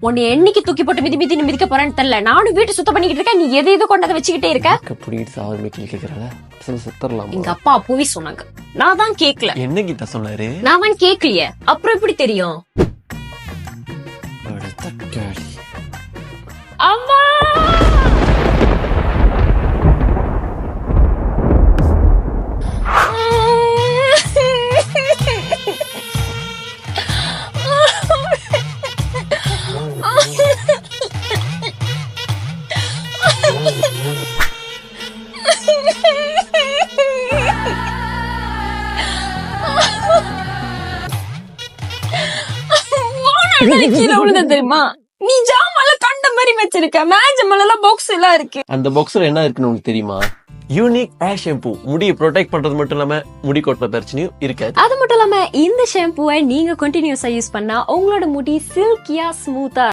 உன்னை என்னைக்கு தூக்கி போட்டு மிதிக்க போறேன்னு தெரியல. நானும் வீட்டு சுத்தம் பண்ணிக்கிட்டு இருக்கேன், நீ எதை கொண்டாத வச்சுக்கிட்டே இருக்க. புடிக்கிட்டு சாவமே கேக்குறாள சுத்தரலாம். எங்க அப்பா அப்பவே சொன்னாங்க, நான் தான் கேக்கல. என்ன கீதா சொன்னாரு? நான் தான் கேக்கலையே, அப்புறம் எப்படி தெரியும்? அம்மா கீழே விழுந்த தெரியுமா? நீ ஜாமான்ல கண்ட மாதிரி வச்சிருக்க, மேஜ் மேல பாக்ஸ் எல்லாம் இருக்கு. அந்த பாக்ஸ்ல என்ன இருக்குன்னு உங்களுக்கு தெரியுமா? யூனிக் ஏர் ஷாம்பு. முடியை ப்ரொடெக்ட் பண்றது மட்டும் இல்லாம முடி கொட்டுற பிரச்சனையும் இருக்காது. அது மட்டும் இல்லாம இந்த ஷாம்புவை நீங்க கண்டினியூஸா யூஸ் பண்ணா உங்களோட முடி சில்கியா ஸ்மூத்தா